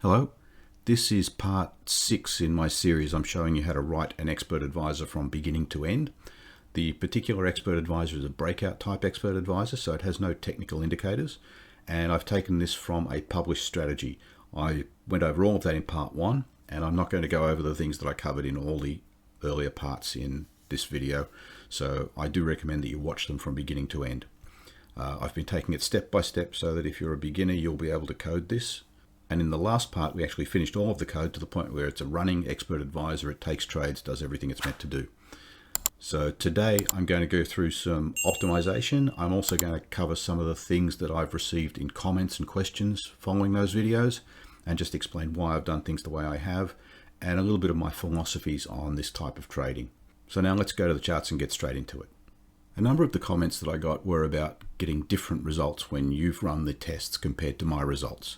Hello, this is part 6 in my series. I'm showing you how to write an expert advisor from beginning to end. The particular expert advisor is a breakout type expert advisor, so it has no technical indicators, and I've taken this from a published strategy. I went over all of that in part 1, and I'm not going to go over the things that I covered in all the earlier parts in this video, so I do recommend that you watch them from beginning to end. I've been taking it step by step so that if you're a beginner you'll be able to code this. And in the last part, we actually finished all of the code to the point where it's a running expert advisor. It takes trades, does everything it's meant to do. So today I'm going to go through some optimization. I'm also going to cover some of the things that I've received in comments and questions following those videos, and just explain why I've done things the way I have, and a little bit of my philosophies on this type of trading. So now let's go to the charts and get straight into it. A number of the comments that I got were about getting different results when you've run the tests compared to my results.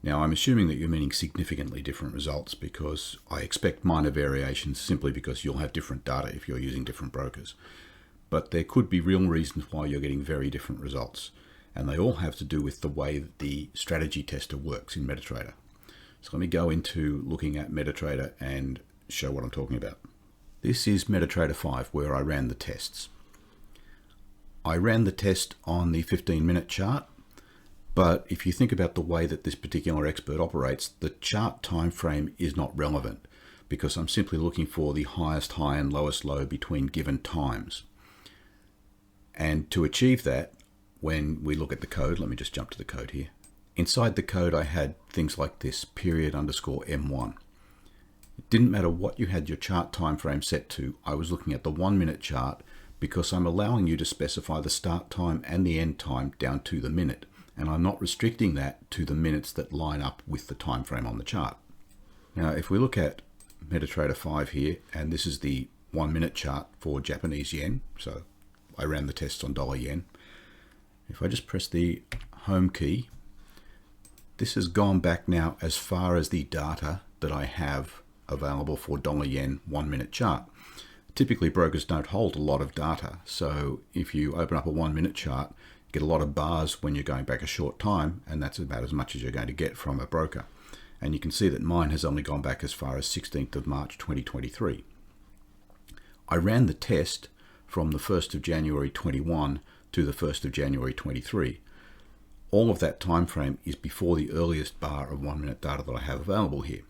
Now, I'm assuming that you're meaning significantly different results, because I expect minor variations simply because you'll have different data if you're using different brokers. But there could be real reasons why you're getting very different results, and they all have to do with the way that the strategy tester works in Metatrader. So let me go into looking at Metatrader and show what I'm talking about. This is Metatrader 5, where I ran the tests. I ran the test on the 15-minute chart. But if you think about the way that this particular expert operates, the chart time frame is not relevant, because I'm simply looking for the highest high and lowest low between given times. And to achieve that, when we look at the code, let me just jump to the code here. Inside the code, I had things like this, period_M1. It didn't matter what you had your chart time frame set to. I was looking at the 1-minute chart, because I'm allowing you to specify the start time and the end time down to the minute. And I'm not restricting that to the minutes that line up with the time frame on the chart. Now, if we look at Metatrader 5 here, and this is the 1-minute chart for Japanese yen, so I ran the tests on dollar yen. If I just press the home key, this has gone back now as far as the data that I have available for dollar yen 1-minute chart. Typically, brokers don't hold a lot of data, so if you open up a 1-minute chart, get a lot of bars when you're going back a short time, and that's about as much as you're going to get from a broker. And you can see that mine has only gone back as far as 16th of March 2023. I ran the test from the 1st of January 21 to the 1st of January 23. All of that time frame is before the earliest bar of 1-minute data that I have available here.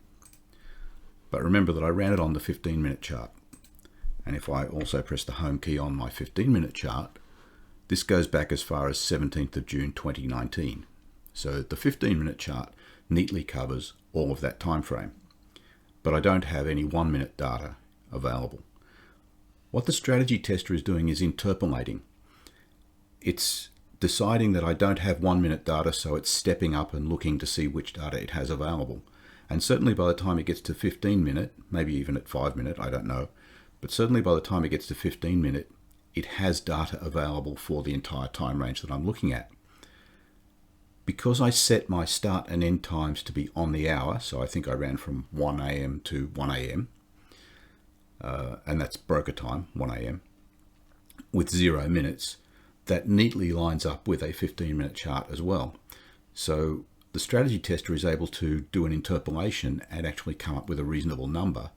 But remember that I ran it on the 15-minute chart. And if I also press the home key on my 15-minute chart, this goes back as far as 17th of June 2019. So the 15-minute chart neatly covers all of that time frame. But I don't have any 1-minute data available. What the strategy tester is doing is interpolating. It's deciding that I don't have 1-minute data, so it's stepping up and looking to see which data it has available. And certainly by the time it gets to 15-minute, maybe even at 5-minute, I don't know, but certainly by the time it gets to 15-minute, it has data available for the entire time range that I'm looking at. Because I set my start and end times to be on the hour, so I think I ran from 1 AM to 1 AM, and that's broker time, 1 AM, with 0 minutes, that neatly lines up with a 15-minute chart as well. So the strategy tester is able to do an interpolation and actually come up with a reasonable number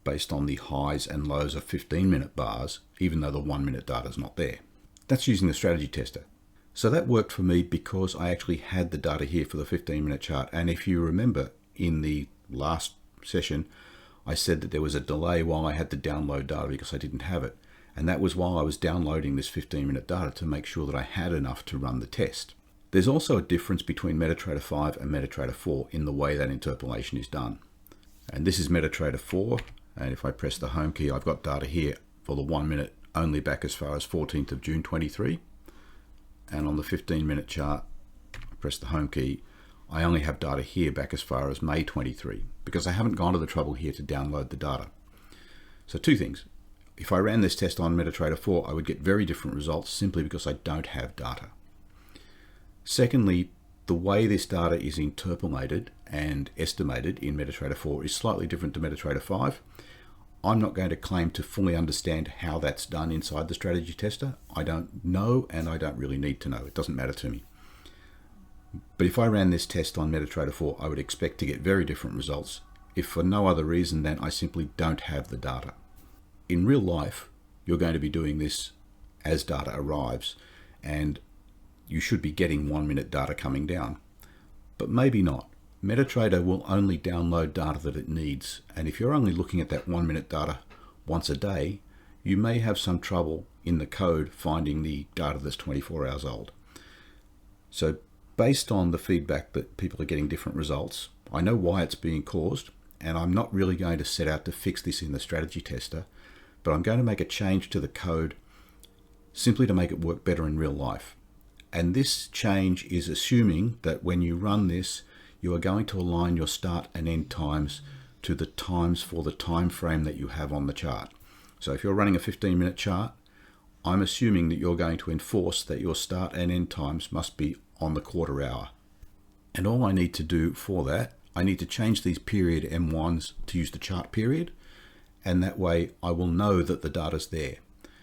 based on the highs and lows of 15-minute bars, even though the 1-minute data is not there. That's using the strategy tester. So that worked for me because I actually had the data here for the 15-minute chart. And if you remember in the last session, I said that there was a delay while I had to download data because I didn't have it. And that was while I was downloading this 15-minute data to make sure that I had enough to run the test. There's also a difference between Metatrader 5 and Metatrader 4 in the way that interpolation is done. And this is Metatrader 4. And if I press the home key, I've got data here for the 1-minute only back as far as 14th of June 23. And on the 15-minute chart, I press the home key, I only have data here back as far as May 23, because I haven't gone to the trouble here to download the data. So two things. If I ran this test on Metatrader 4, I would get very different results simply because I don't have data. Secondly, the way this data is interpolated and estimated in Metatrader 4 is slightly different to Metatrader 5. I'm not going to claim to fully understand how that's done inside the strategy tester. I don't know, and I don't really need to know. It doesn't matter to me. But if I ran this test on Metatrader 4, I would expect to get very different results, if for no other reason than I simply don't have the data. In real life, you're going to be doing this as data arrives, and you should be getting 1 minute data coming down. But maybe not. Metatrader will only download data that it needs, and if you're only looking at that 1 minute data once a day, you may have some trouble in the code finding the data that's 24 hours old. So based on the feedback that people are getting different results, I know why it's being caused, and I'm not really going to set out to fix this in the strategy tester, but I'm going to make a change to the code simply to make it work better in real life. And this change is assuming that when you run this, you are going to align your start and end times to the times for the time frame that you have on the chart. So if you're running a 15-minute chart, I'm assuming that you're going to enforce that your start and end times must be on the quarter hour. And all I need to do for that, I need to change these period M1s to use the chart period, and that way I will know that the data's there.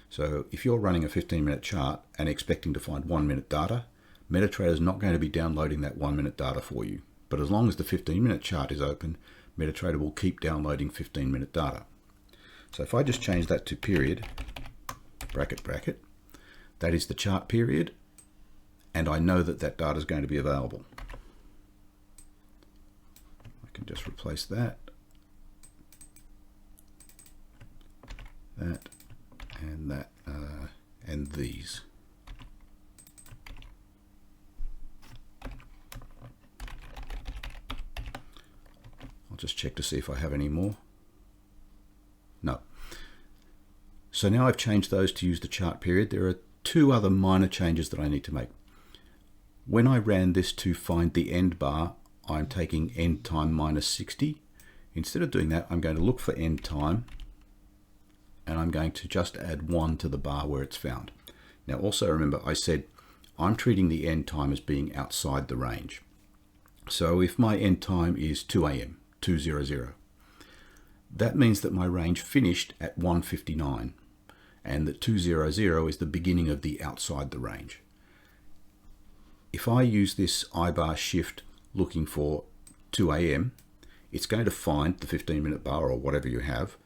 So if you're running a 15-minute chart and expecting to find 1 minute data, Metatrader is not going to be downloading that 1 minute data for you. But as long as the 15-minute chart is open, Metatrader will keep downloading 15-minute data. So if I just change that to period, bracket, bracket, that is the chart period, and I know that that data is going to be available. I can just replace that, that, and that, and these. I'll just check to see if I have any more. No. So now I've changed those to use the chart period. There are two other minor changes that I need to make. When I ran this to find the end bar, I'm taking end time minus 60. Instead of doing that, I'm going to look for end time, and I'm going to just add 1 to the bar where it's found. Now also remember, I said I'm treating the end time as being outside the range. So if my end time is 2 AM, 2:00, that means that my range finished at 1:59, and that 2:00 is the beginning of the outside the range. If I use this I-bar shift looking for 2 AM, it's going to find the 15-minute bar or whatever you have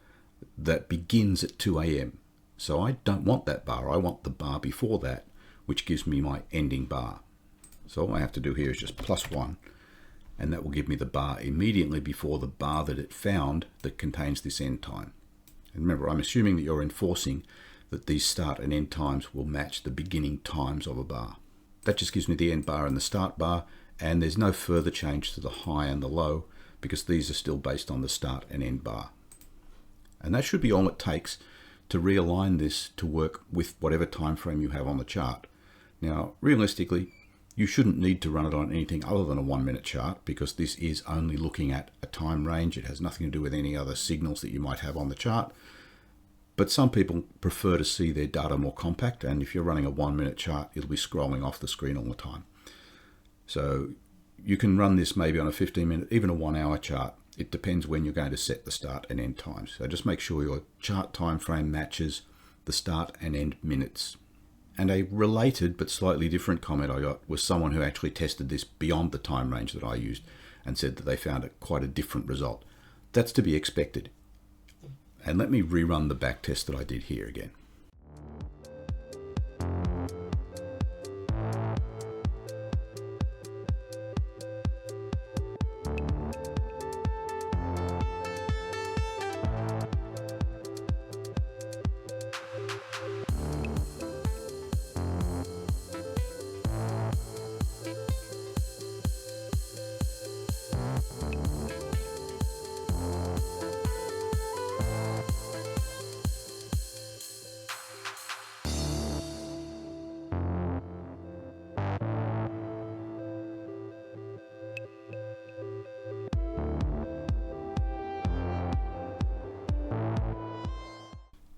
that begins at 2 AM. So I don't want that bar, I want the bar before that, which gives me my ending bar. So all I have to do here is just +1, and that will give me the bar immediately before the bar that it found that contains this end time. And remember, I'm assuming that you're enforcing that these start and end times will match the beginning times of a bar. That just gives me the end bar and the start bar, and there's no further change to the high and the low because these are still based on the start and end bar. And that should be all it takes to realign this to work with whatever time frame you have on the chart. Now, realistically, you shouldn't need to run it on anything other than a 1 minute chart because this is only looking at a time range. It has nothing to do with any other signals that you might have on the chart. But some people prefer to see their data more compact, and if you're running a 1 minute chart, it'll be scrolling off the screen all the time. So you can run this maybe on a 15-minute, even a 1 hour chart. It depends when you're going to set the start and end times. So just make sure your chart time frame matches the start and end minutes. And a related but slightly different comment I got was someone who actually tested this beyond the time range that I used and said that they found it quite a different result. That's to be expected. And let me rerun the back test that I did here again.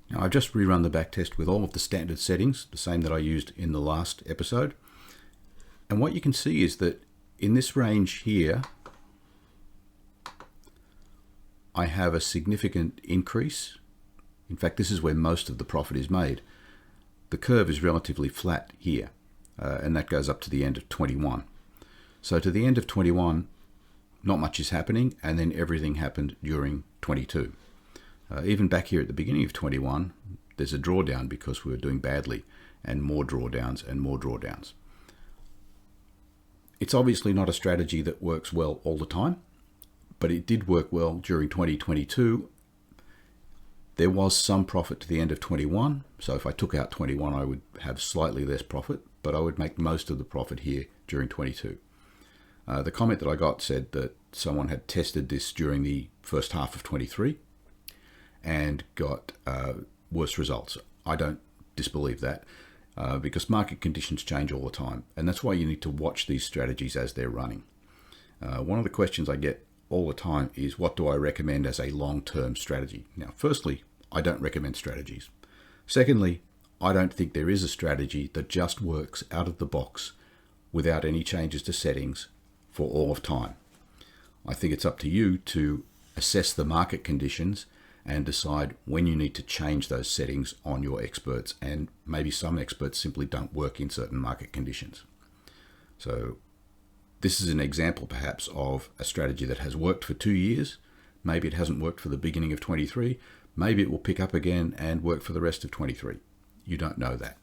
Now I've just rerun the backtest with all of the standard settings, the same that I used in the last episode. And what you can see is that in this range here, I have a significant increase. In fact, this is where most of the profit is made. The curve is relatively flat here, and that goes up to the end of 21. So to the end of 21, not much is happening, and then everything happened during 22. Even back here at the beginning of 21, there's a drawdown because we were doing badly, and more drawdowns and more drawdowns. It's obviously not a strategy that works well all the time, but it did work well during 2022. There was some profit to the end of 21, so if I took out 21, I would have slightly less profit, but I would make most of the profit here during 22. The comment that I got said that someone had tested this during the first half of 23 and got worse results. I don't disbelieve that because market conditions change all the time, and that's why you need to watch these strategies as they're running. One of the questions I get all the time is, what do I recommend as a long-term strategy? Now, firstly, I don't recommend strategies. Secondly, I don't think there is a strategy that just works out of the box without any changes to settings for all of time. I think it's up to you to assess the market conditions and decide when you need to change those settings on your experts, and maybe some experts simply don't work in certain market conditions. So this is an example perhaps of a strategy that has worked for 2 years. Maybe it hasn't worked for the beginning of 23. Maybe it will pick up again and work for the rest of 23. You don't know that.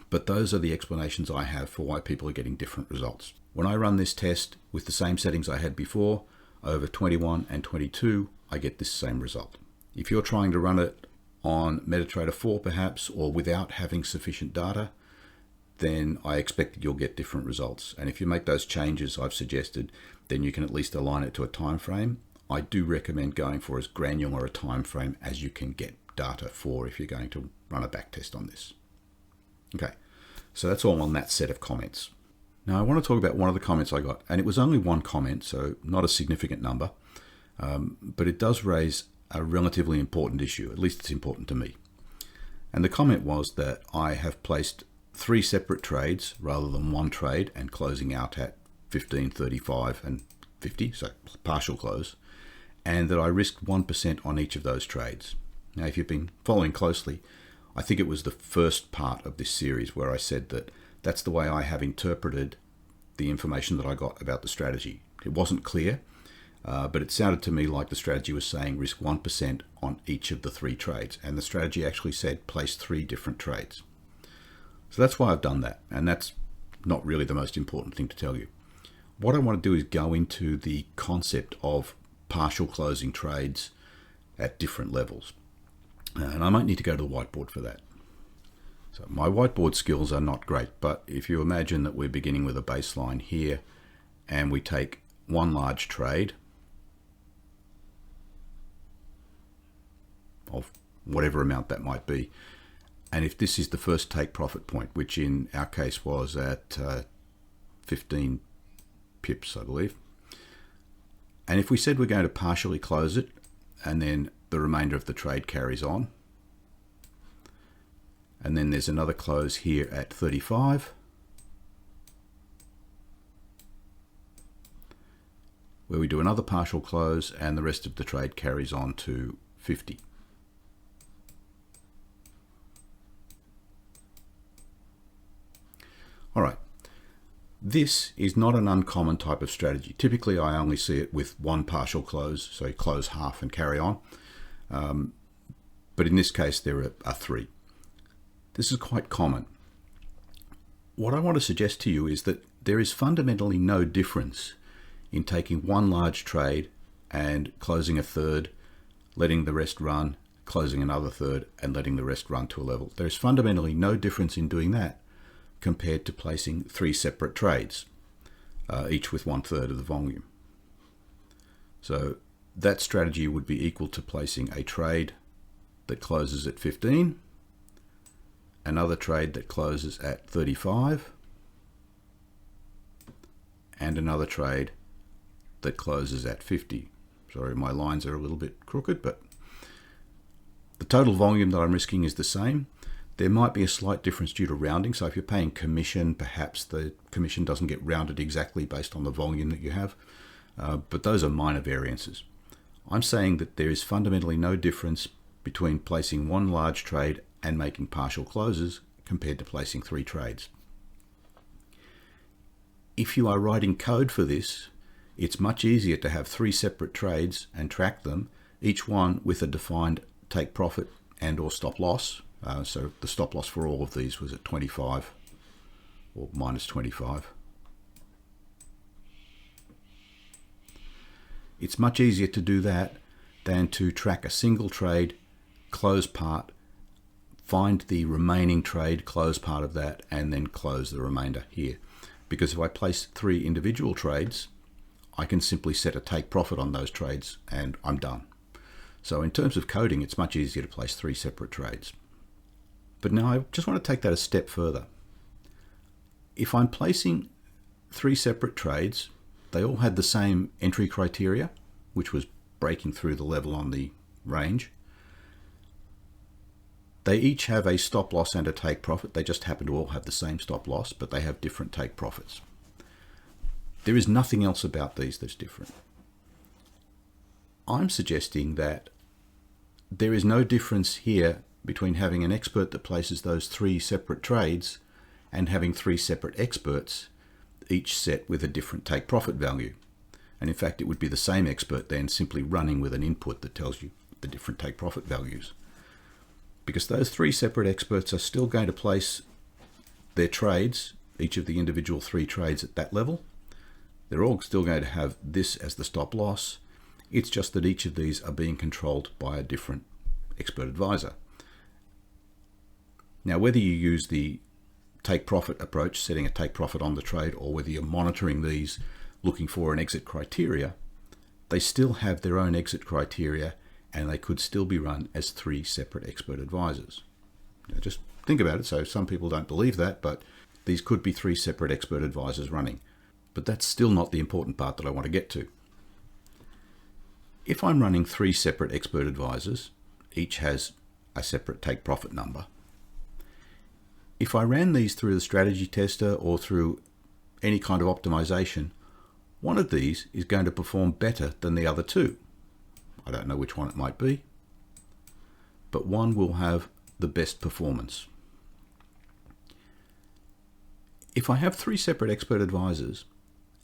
But those are the explanations I have for why people are getting different results. When I run this test with the same settings I had before, over 21 and 22, I get this same result. If you're trying to run it on Metatrader 4 perhaps, or without having sufficient data, then I expect that you'll get different results. And if you make those changes I've suggested, then you can at least align it to a time frame. I do recommend going for as granular a time frame as you can get data for if you're going to run a back test on this. Okay, so that's all on that set of comments. Now I want to talk about one of the comments I got, and it was only one comment, so not a significant number, but it does raise a relatively important issue. At least it's important to me. And the comment was that I have placed 3 separate trades rather than one trade and closing out at 15, 35 and 50, so partial close, and that I risked 1% on each of those trades. Now, if you've been following closely, I think it was the first part of this series where I said that that's the way I have interpreted the information that I got about the strategy. It wasn't clear, but it sounded to me like the strategy was saying risk 1% on each of the 3 trades, and the strategy actually said place 3 different trades. So that's why I've done that, and that's not really the most important thing to tell you. What I want to do is go into the concept of partial closing trades at different levels. And I might need to go to the whiteboard for that. So my whiteboard skills are not great, but if you imagine that we're beginning with a baseline here and we take one large trade of whatever amount that might be, and if this is the first take profit point, which in our case was at 15 pips, I believe, and if we said we're going to partially close it and then the remainder of the trade carries on, and then there's another close here at 35, where we do another partial close and the rest of the trade carries on to 50. All right, this is not an uncommon type of strategy. Typically, I only see it with one partial close, so you close half and carry on. But in this case, there are 3. This is quite common. What I want to suggest to you is that there is fundamentally no difference in taking one large trade and closing a third, letting the rest run, closing another third, and letting the rest run to a level. There is fundamentally no difference in doing that compared to placing 3 separate trades, each with 1/3 of the volume. So that strategy would be equal to placing a trade that closes at 15, another trade that closes at 35, and another trade that closes at 50. Sorry, my lines are a little bit crooked, but the total volume that I'm risking is the same. There might be a slight difference due to rounding. So if you're paying commission, perhaps the commission doesn't get rounded exactly based on the volume that you have. But those are minor variances. I'm saying that there is fundamentally no difference between placing one large trade and making partial closes compared to placing 3 trades. If you are writing code for this, it's much easier to have 3 separate trades and track them, each one with a defined take profit and or stop loss. So the stop loss for all of these was at 25 or minus 25. It's much easier to do that than to track a single trade, close part, find the remaining trade, close part of that, and then close the remainder here. Because if I place 3 individual trades, I can simply set a take profit on those trades and I'm done. So in terms of coding, it's much easier to place 3 separate trades. But now I just want to take that a step further. If I'm placing 3 separate trades, they all had the same entry criteria, which was breaking through the level on the range. They each have a stop loss and a take profit. They just happen to all have the same stop loss, but they have different take profits. There is nothing else about these that's different. I'm suggesting that there is no difference here between having an expert that places those 3 separate trades and having 3 separate experts, each set with a different take profit value. And in fact, it would be the same expert then simply running with an input that tells you the different take profit values. Because those 3 separate experts are still going to place their trades, each of the individual 3 trades at that level. They're all still going to have this as the stop loss. It's just that each of these are being controlled by a different expert advisor. Now, whether you use the take profit approach, setting a take profit on the trade, or whether you're monitoring these, looking for an exit criteria, they still have their own exit criteria and they could still be run as 3 separate expert advisors. Now, just think about it. So some people don't believe that, but these could be 3 separate expert advisors running. But that's still not the important part that I want to get to. If I'm running 3 separate expert advisors, each has a separate take profit number. If I ran these through the strategy tester or through any kind of optimization, one of these is going to perform better than the other 2. I don't know which one it might be, but one will have the best performance. If I have 3 separate expert advisors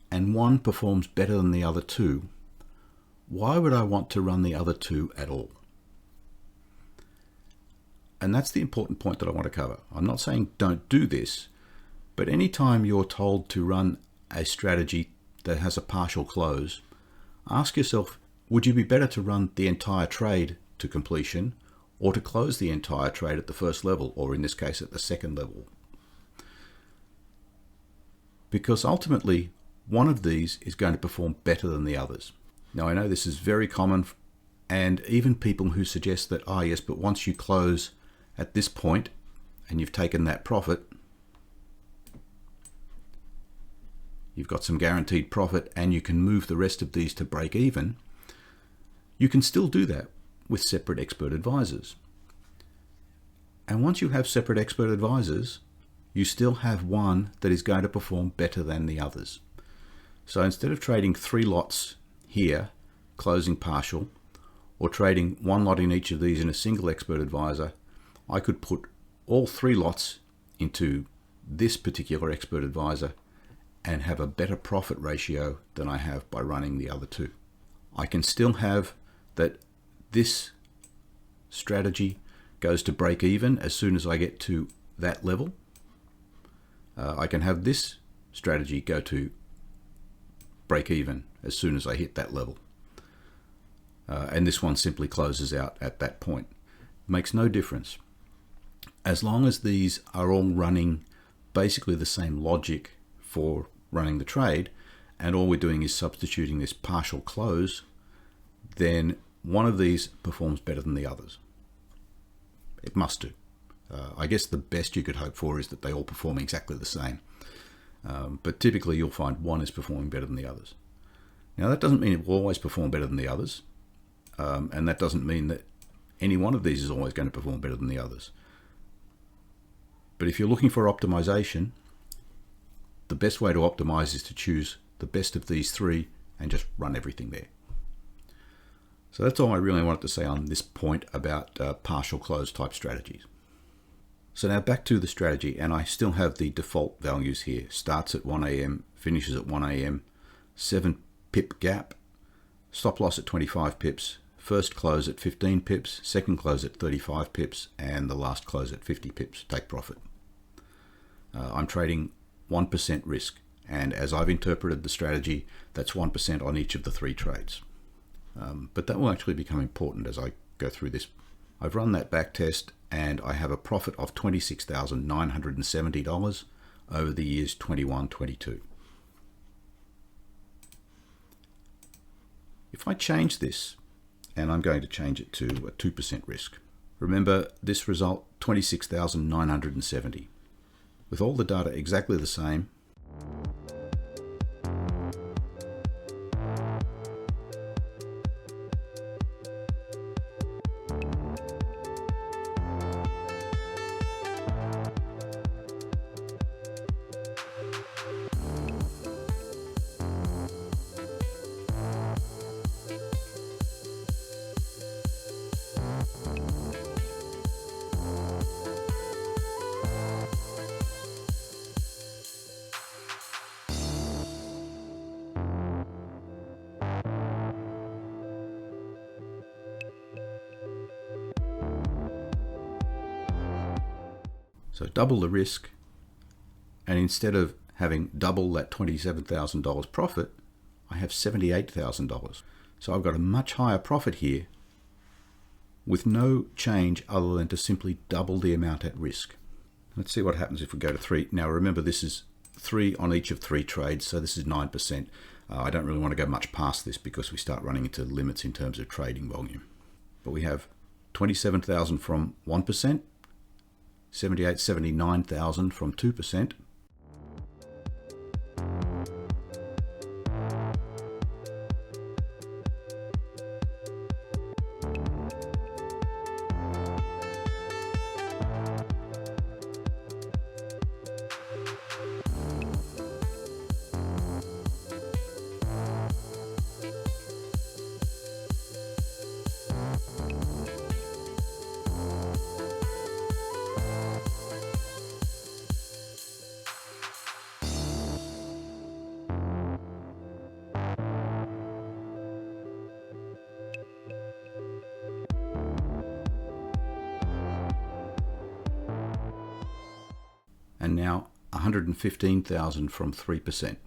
and one performs better than the other 2, why would I want to run the other 2 at all? And that's the important point that I want to cover. I'm not saying don't do this, but anytime you're told to run a strategy that has a partial close, ask yourself, would you be better to run the entire trade to completion or to close the entire trade at the first level, or in this case at the second level? Because ultimately, one of these is going to perform better than the others. Now, I know this is very common, and even people who suggest that, yes, but once you close at this point and you've taken that profit, you've got some guaranteed profit and you can move the rest of these to break even. You can still do that with separate expert advisors. And once you have separate expert advisors, you still have one that is going to perform better than the others. So instead of trading 3 lots here, closing partial, or trading 1 lot in each of these in a single expert advisor, I could put all 3 lots into this particular expert advisor and have a better profit ratio than I have by running the other 2. I can still have that this strategy goes to break even as soon as I get to that level. I can have this strategy go to break even as soon as I hit that level. And this one simply closes out at that point. Makes no difference. As long as these are all running basically the same logic for running the trade, and all we're doing is substituting this partial close, then one of these performs better than the others. It must do. I guess the best you could hope for is that they all perform exactly the same. But typically you'll find one is performing better than the others. Now that doesn't mean it will always perform better than the others. And that doesn't mean that any one of these is always going to perform better than the others. But if you're looking for optimization, the best way to optimize is to choose the best of these 3 and just run everything there. So that's all I really wanted to say on this point about partial close type strategies. So now back to the strategy, and I still have the default values here. Starts at 1 AM, finishes at 1 a.m., 7 pip gap, stop loss at 25 pips, first close at 15 pips, second close at 35 pips, and the last close at 50 pips, take profit. I'm trading 1% risk, and as I've interpreted the strategy, that's 1% on each of the 3 trades. But that will actually become important as I go through this. I've run that back test and I have a profit of $26,970 over the years 21-22. If I change this, and I'm going to change it to a 2% risk. Remember this result, 26,970. With all the data exactly the same, so double the risk, and instead of having double that $27,000 profit, I have $78,000. So I've got a much higher profit here with no change other than to simply double the amount at risk. Let's see what happens if we go to 3. Now remember, this is 3 on each of 3 trades, so this is 9%. I don't really want to go much past this because we start running into limits in terms of trading volume. But we have 27,000 from 1%, 79,000 from 2%, and now 115,000 from 3%.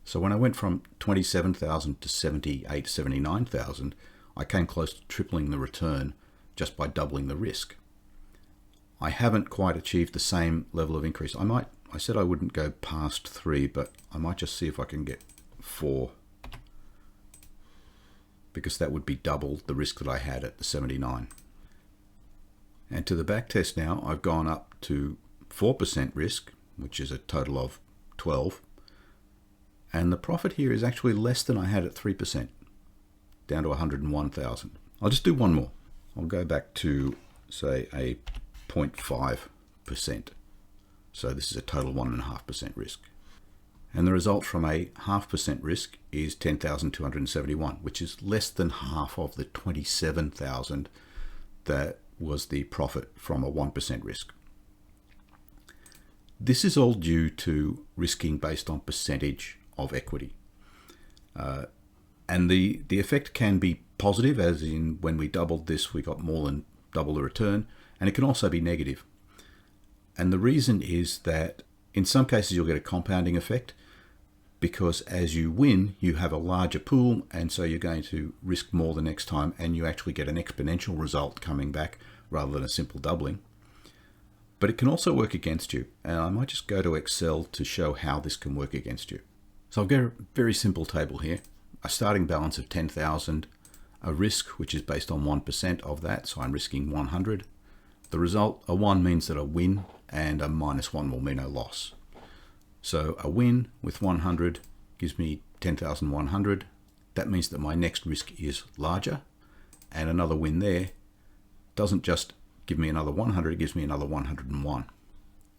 So when I went from 27,000 to 78, 79,000, I came close to tripling the return just by doubling the risk. I haven't quite achieved the same level of increase. I said I wouldn't go past 3, but I might just see if I can get 4, because that would be double the risk that I had at the 79. And to the back test now, I've gone up to 4% risk, which is a total of 12. And the profit here is actually less than I had at 3%, down to 101,000. I'll just do one more. I'll go back to, say, a 0.5%. So this is a total 1.5% risk. And the result from a 0.5% risk is 10,271, which is less than half of the 27,000 that was the profit from a 1% risk. This is all due to risking based on percentage of equity. And the effect can be positive, as in when we doubled this, we got more than double the return, and it can also be negative. And the reason is that in some cases you'll get a compounding effect, because as you win, you have a larger pool, and so you're going to risk more the next time, and you actually get an exponential result coming back rather than a simple doubling. But it can also work against you, and I might just go to Excel to show how this can work against you. So I've got a very simple table here, a starting balance of 10,000, a risk which is based on 1% of that, so I'm risking 100. The result, a 1 means that a win, and a -1 will mean a loss. So a win with 100 gives me 10,100. That means that my next risk is larger, and another win there doesn't just give me another 100, it gives me another 101.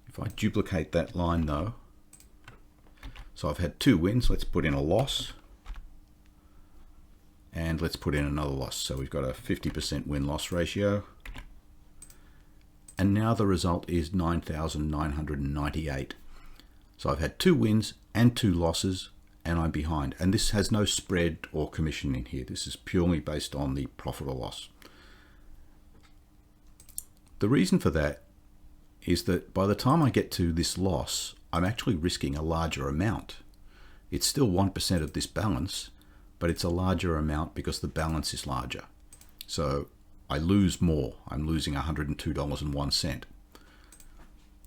If I duplicate that line though, so I've had 2 wins, let's put in a loss, and let's put in another loss. So we've got a 50% win-loss ratio, and now the result is 9,998. So I've had 2 wins and 2 losses, and I'm behind. And this has no spread or commission in here. This is purely based on the profit or loss. The reason for that is that by the time I get to this loss, I'm actually risking a larger amount. It's still 1% of this balance, but it's a larger amount because the balance is larger. So I lose more. I'm losing $102.01.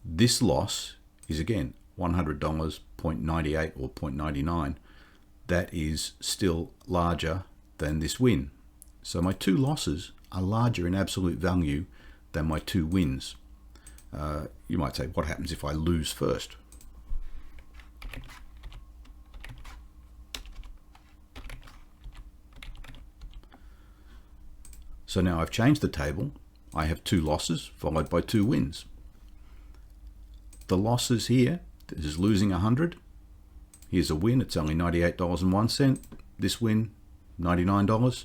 This loss is again $100, 0.98 or 0.99. That is still larger than this win. So my 2 losses are larger in absolute value than my 2 wins. You might say, what happens if I lose first? So now I've changed the table. I have 2 losses followed by 2 wins. The losses here, this is losing 100. Here's a win, it's only $98.01. This win, $99.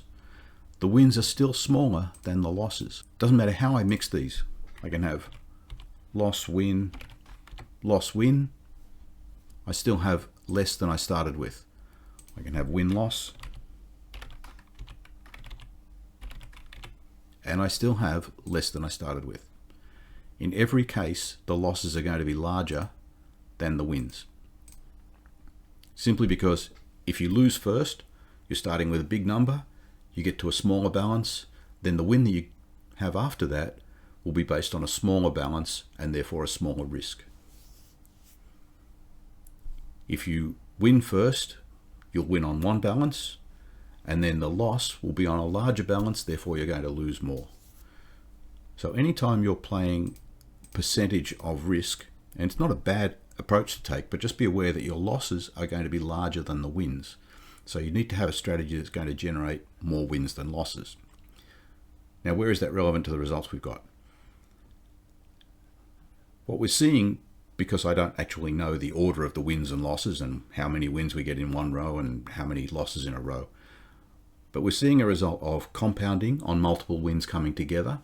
The wins are still smaller than the losses. Doesn't matter how I mix these. I can have loss, win, loss, win. I still have less than I started with. I can have win, loss. And I still have less than I started with. In every case, the losses are going to be larger than the wins. Simply because if you lose first, you're starting with a big number, you get to a smaller balance, then the win that you have after that will be based on a smaller balance and therefore a smaller risk. If you win first, you'll win on one balance, and then the loss will be on a larger balance, therefore you're going to lose more. So anytime you're playing percentage of risk, and it's not a bad approach to take, but just be aware that your losses are going to be larger than the wins. So you need to have a strategy that's going to generate more wins than losses. Now, where is that relevant to the results we've got? What we're seeing, because I don't actually know the order of the wins and losses and how many wins we get in one row and how many losses in a row, but we're seeing a result of compounding on multiple wins coming together.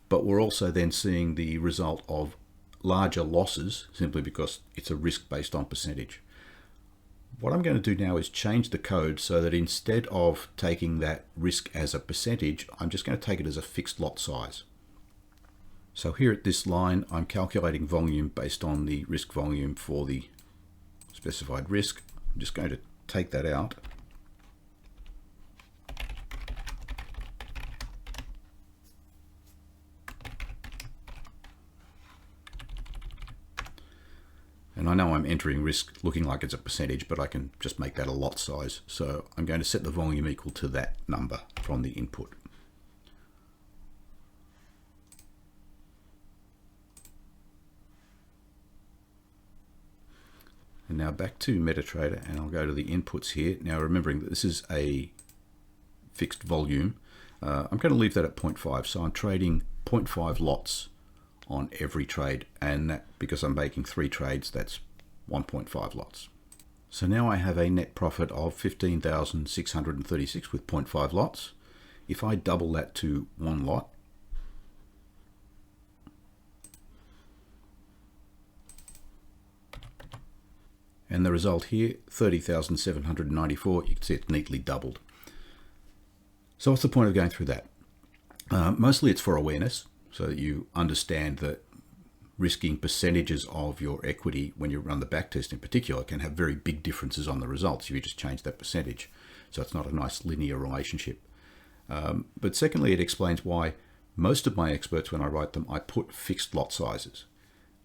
But we're also then seeing the result of larger losses simply because it's a risk based on percentage. What I'm going to do now is change the code so that instead of taking that risk as a percentage, I'm just going to take it as a fixed lot size. So here at this line, I'm calculating volume based on the risk volume for the specified risk. I'm just going to take that out. And I know I'm entering risk looking like it's a percentage, but I can just make that a lot size. So I'm going to set the volume equal to that number from the input. And now back to Metatrader, and I'll go to the inputs here. Now remembering that this is a fixed volume, I'm going to leave that at 0.5. So I'm trading 0.5 lots on every trade, and that, because I'm making 3 trades, that's 1.5 lots. So now I have a net profit of 15,636 with 0.5 lots. If I double that to 1 lot, and the result here, 30,794, you can see it's neatly doubled. So what's the point of going through that? Mostly it's for awareness, so that you understand that risking percentages of your equity when you run the backtest in particular can have very big differences on the results if you just change that percentage. So it's not a nice linear relationship. But secondly, it explains why most of my experts, when I write them, I put fixed lot sizes.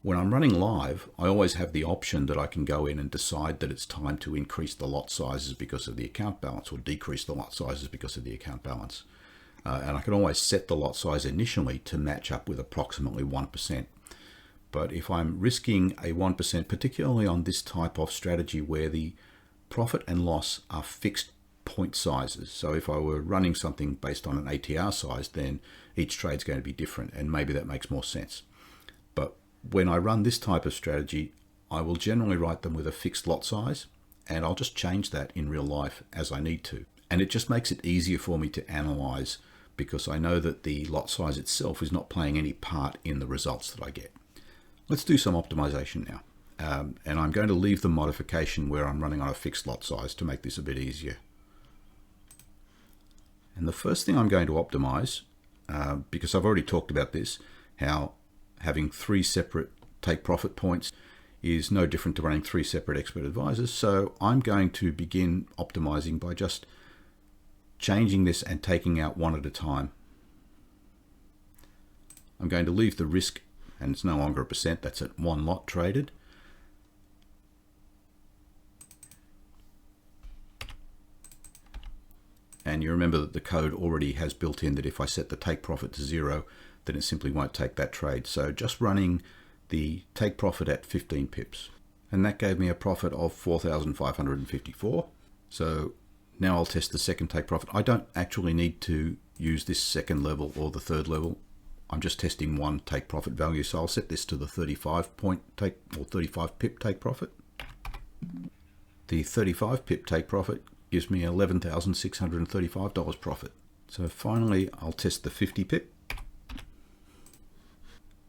When I'm running live, I always have the option that I can go in and decide that it's time to increase the lot sizes because of the account balance or decrease the lot sizes because of the account balance. And I can always set the lot size initially to match up with approximately 1%. But if I'm risking a 1%, particularly on this type of strategy where the profit and loss are fixed point sizes, so if I were running something based on an ATR size, then each trade's going to be different, and maybe that makes more sense. But when I run this type of strategy, I will generally write them with a fixed lot size, and I'll just change that in real life as I need to. And it just makes it easier for me to analyze, because I know that the lot size itself is not playing any part in the results that I get. Let's do some optimization now. and I'm going to leave the modification where I'm running on a fixed lot size to make this a bit easier. And the first thing I'm going to optimize, because I've already talked about this, how having 3 separate take profit points is no different to running 3 separate expert advisors. So I'm going to begin optimizing by just changing this and taking out one at a time. I'm going to leave the risk, and it's no longer a percent, that's at 1 lot traded. And you remember that the code already has built in that if I set the take profit to 0, then it simply won't take that trade. So just running the take profit at 15 pips. And that gave me a profit of 4,554. So now I'll test the second take profit. I don't actually need to use this second level or the third level. I'm just testing one take profit value. So I'll set this to the 35 point take or 35 pip take profit. The 35 pip take profit gives me $11,635 profit. So finally, I'll test the 50 pip.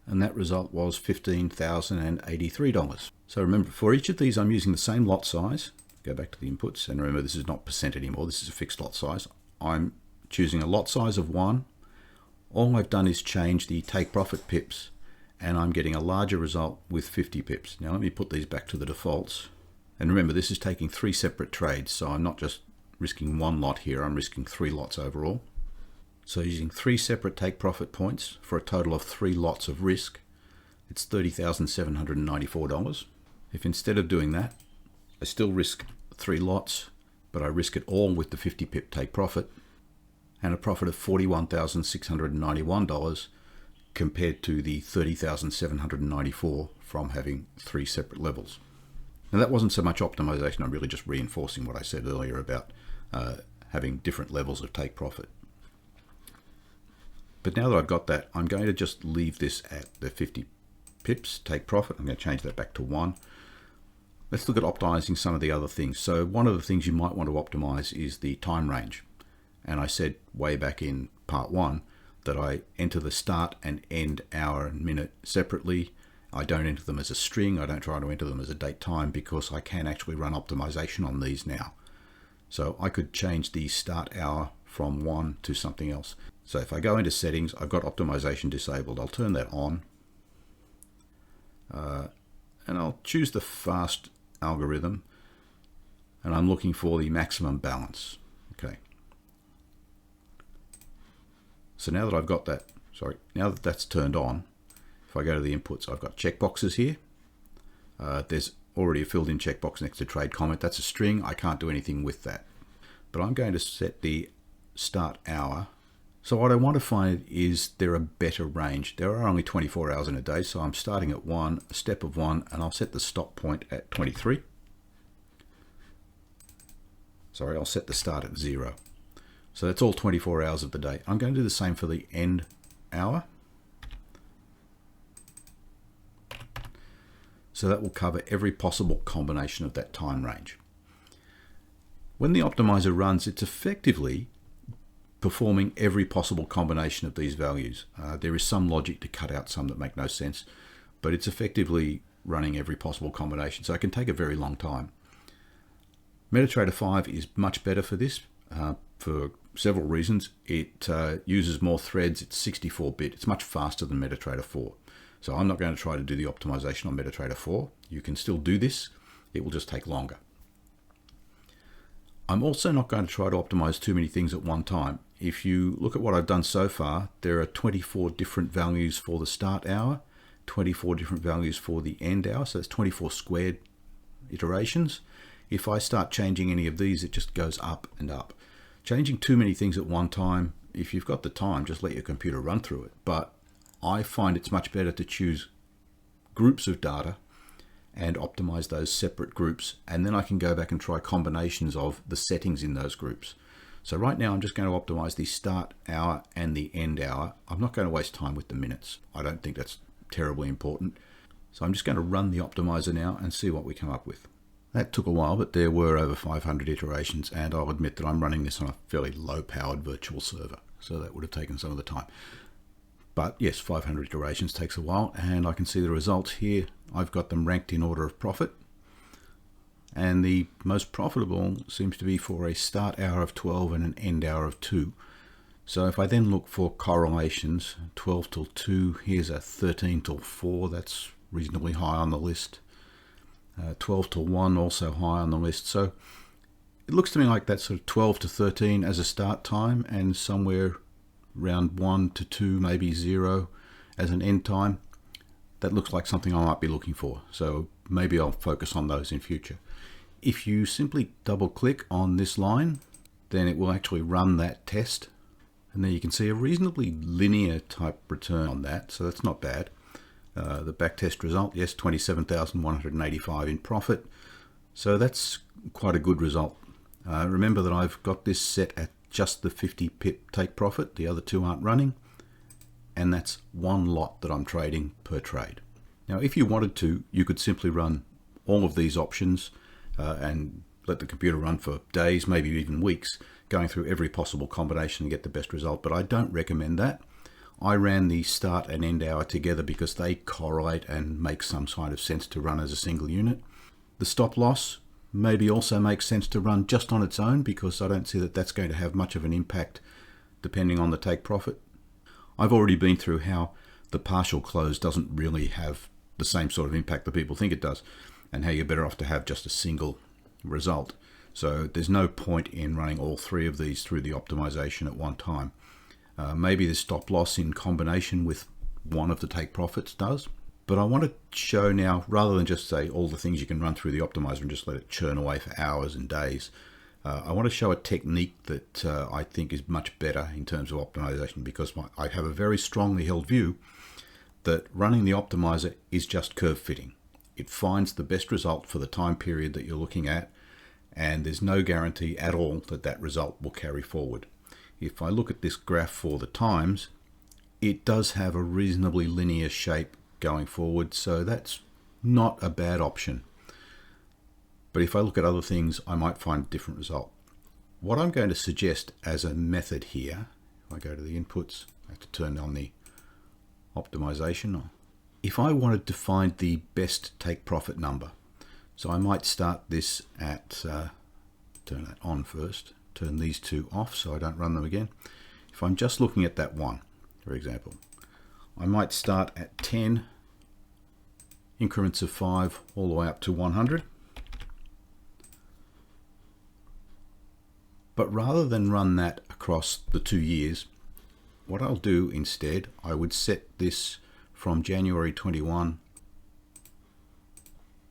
And that result was $15,083. So remember, for each of these, I'm using the same lot size. Go back to the inputs, and remember, this is not percent anymore. This is a fixed lot size. I'm choosing a lot size of 1. All I've done is change the take profit pips, and I'm getting a larger result with 50 pips. Now let me put these back to the defaults. And remember, this is taking 3 separate trades, so I'm not just risking 1 lot here, I'm risking 3 lots overall. So using 3 separate take profit points for a total of 3 lots of risk, it's $30,794. If instead of doing that, I still risk 3 lots, but I risk it all with the 50 pip take profit, and a profit of $41,691 compared to the $30,794 from having 3 separate levels. Now that wasn't so much optimization, I'm really just reinforcing what I said earlier about having different levels of take profit. But now that I've got that, I'm going to just leave this at the 50 pips take profit. I'm going to change that back to 1. Let's look at optimizing some of the other things. So one of the things you might want to optimize is the time range. And I said way back in part 1 that I enter the start and end hour and minute separately. I don't enter them as a string. I don't try to enter them as a date time because I can actually run optimization on these now. So I could change the start hour from 1 to something else. So if I go into settings, I've got optimization disabled. I'll turn that on. And I'll choose the fast algorithm. And I'm looking for the maximum balance. Okay. So now that I've got that, now that that's turned on, if I go to the inputs, I've got checkboxes here. There's already a filled in checkbox next to trade comment. That's a string. I can't do anything with that. But I'm going to set the start hour. So what I want to find is there a better range. There are only 24 hours in a day, so I'm starting at 1, a step of 1, and I'll set the stop point at 23. I'll set the start at 0. So that's all 24 hours of the day. I'm going to do the same for the end hour. So that will cover every possible combination of that time range. When the optimizer runs, it's effectively performing every possible combination of these values. There is some logic to cut out some that make no sense, but it's effectively running every possible combination. So it can take a very long time. Metatrader 5 is much better for this for several reasons. It uses more threads. It's 64-bit. It's much faster than Metatrader 4. So I'm not going to try to do the optimization on Metatrader 4. You can still do this. It will just take longer. I'm also not going to try to optimize too many things at one time. If you look at what I've done so far, there are 24 different values for the start hour, 24 different values for the end hour. So that's 24 squared iterations. If I start changing any of these, it just goes up and up. Changing too many things at one time, if you've got the time, just let your computer run through it. But I find it's much better to choose groups of data and optimize those separate groups, and then I can go back and try combinations of the settings in those groups. So right now I'm just going to optimize the start hour and the end hour. I'm not going to waste time with the minutes. I don't think that's terribly important. So I'm just going to run the optimizer now and see what we come up with. That took a while, but there were over 500 iterations, and I'll admit that I'm running this on a fairly low-powered virtual server, so that would have taken some of the time. But yes, 500 iterations takes a while, and I can see the results here. I've got them ranked in order of profit, and the most profitable seems to be for a start hour of 12 and an end hour of 2. So if I then look for correlations, 12 till 2, here's a 13 till 4, that's reasonably high on the list. 12 till 1, also high on the list. So it looks to me like that's sort of 12 to 13 as a start time, and somewhere around 1 to 2, maybe 0 as an end time. That looks like something I might be looking for. So maybe I'll focus on those in future. If you simply double click on this line, then it will actually run that test. And then you can see a reasonably linear type return on that. So that's not bad. The backtest result, yes, 27,185 in profit. So that's quite a good result. Remember that I've got this set at just the 50 pip take profit. The other two aren't running. And that's one lot that I'm trading per trade. Now, if you wanted to, you could simply run all of these options and let the computer run for days, maybe even weeks, going through every possible combination and get the best result. But I don't recommend that. I ran the start and end hour together because they correlate and make some kind of sense to run as a single unit. The stop loss maybe also makes sense to run just on its own, because I don't see that that's going to have much of an impact depending on the take profit. I've already been through how the partial close doesn't really have the same sort of impact that people think it does, and how you're better off to have just a single result. So there's no point in running all three of these through the optimization at one time. Maybe the stop loss in combination with one of the take profits does. But I want to show now, rather than just say all the things you can run through the optimizer and just let it churn away for hours and days, I want to show a technique that I think is much better in terms of optimization, because I have a very strongly held view that running the optimizer is just curve fitting. It finds the best result for the time period that you're looking at, and there's no guarantee at all that that result will carry forward. If I look at this graph for the times, it does have a reasonably linear shape going forward, so that's not a bad option. But if I look at other things, I might find a different result. What I'm going to suggest as a method here, if I go to the inputs, I have to turn on the optimization. If I wanted to find the best take profit number, so I might start this at, turn that on first, turn these two off so I don't run them again. If I'm just looking at that one, for example, I might start at 10 increments of 5 all the way up to 100. But rather than run that across the 2 years, what I'll do instead, I would set this from January 21,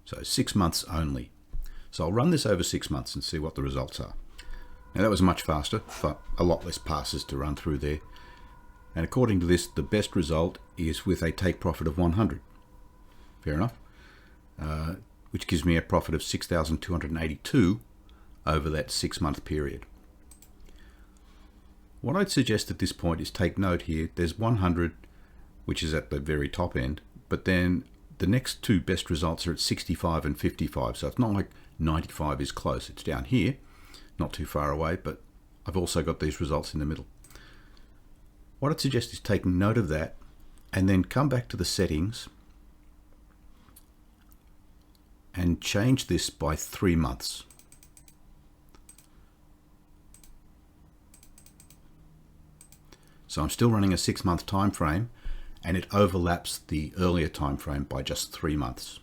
so 6 months only. So I'll run this over 6 months and see what the results are. Now that was much faster, but a lot less passes to run through there. And according to this, the best result is with a take profit of 100. Fair enough. Which gives me a profit of 6,282 over that 6 month period. What I'd suggest at this point is take note here. There's 100, which is at the very top end, but then the next two best results are at 65 and 55. So it's not like 95 is close. It's down here, not too far away, but I've also got these results in the middle. What I'd suggest is taking note of that and then come back to the settings and change this by 3 months. So I'm still running a 6 month time frame, and it overlaps the earlier time frame by just 3 months.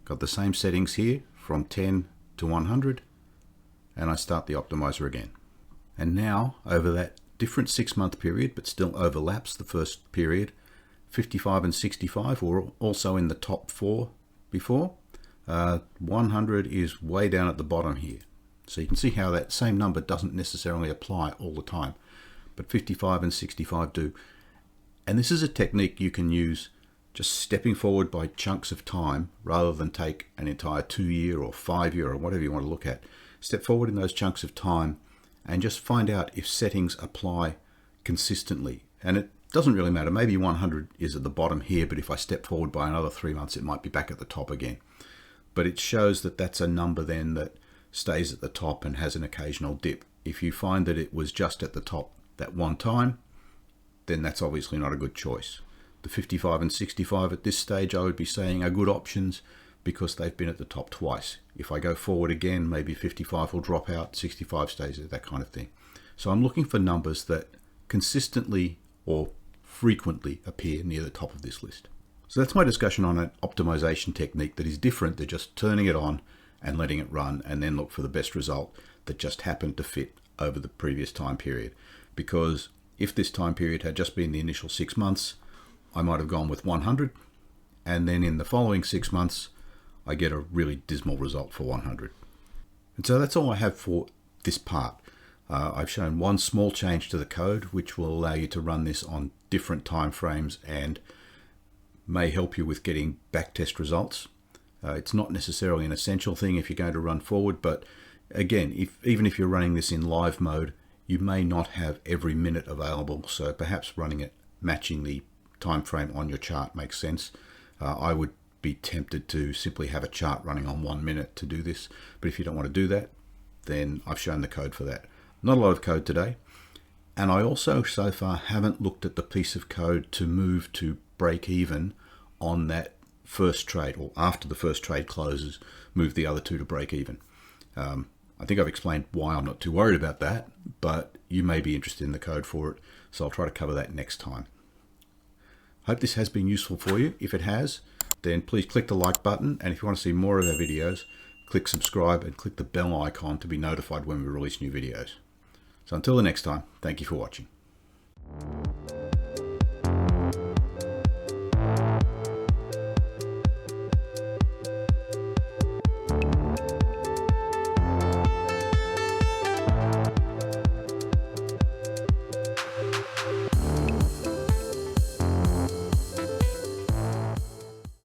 Got the same settings here from 10 to 100, and I start the optimizer again. And now over that different 6 month period, but still overlaps the first period, 55 and 65 were also in the top 4 before. 100 is way down at the bottom here. So you can see how that same number doesn't necessarily apply all the time, but 55 and 65 do. And this is a technique you can use just stepping forward by chunks of time rather than take an entire 2 year or 5 year or whatever you want to look at. Step forward in those chunks of time and just find out if settings apply consistently. And it doesn't really matter. Maybe 100 is at the bottom here, but if I step forward by another 3 months, it might be back at the top again. But it shows that that's a number then that stays at the top and has an occasional dip. if you find that it was just at the top that one time, then that's obviously not a good choice. The 55 and 65 at this stage, I would be saying are good options because they've been at the top twice. If I go forward again, maybe 55 will drop out, 65 stays there, that kind of thing. So I'm looking for numbers that consistently or frequently appear near the top of this list. So that's my discussion on an optimization technique that is different than just turning it on and letting it run and then look for the best result that just happened to fit over the previous time period. Because if this time period had just been the initial 6 months, I might have gone with 100, and then in the following 6 months, I get a really dismal result for 100. And so that's all I have for this part. I've shown one small change to the code, which will allow you to run this on different time frames and may help you with getting backtest results. It's not necessarily an essential thing if you're going to run forward, but again, even if you're running this in live mode, you may not have every minute available, so perhaps running it matching the time frame on your chart makes sense. I would be tempted to simply have a chart running on 1 minute to do this, but if you don't want to do that, then I've shown the code for that. Not a lot of code today, and I also so far haven't looked at the piece of code to move to break even on that first trade, or after the first trade closes, move the other two to break even. I think I've explained why I'm not too worried about that, but you may be interested in the code for it, so I'll try to cover that next time. Hope this has been useful for you. If it has, then please click the like button, and if you want to see more of our videos, click subscribe and click the bell icon to be notified when we release new videos. So until the next time, thank you for watching.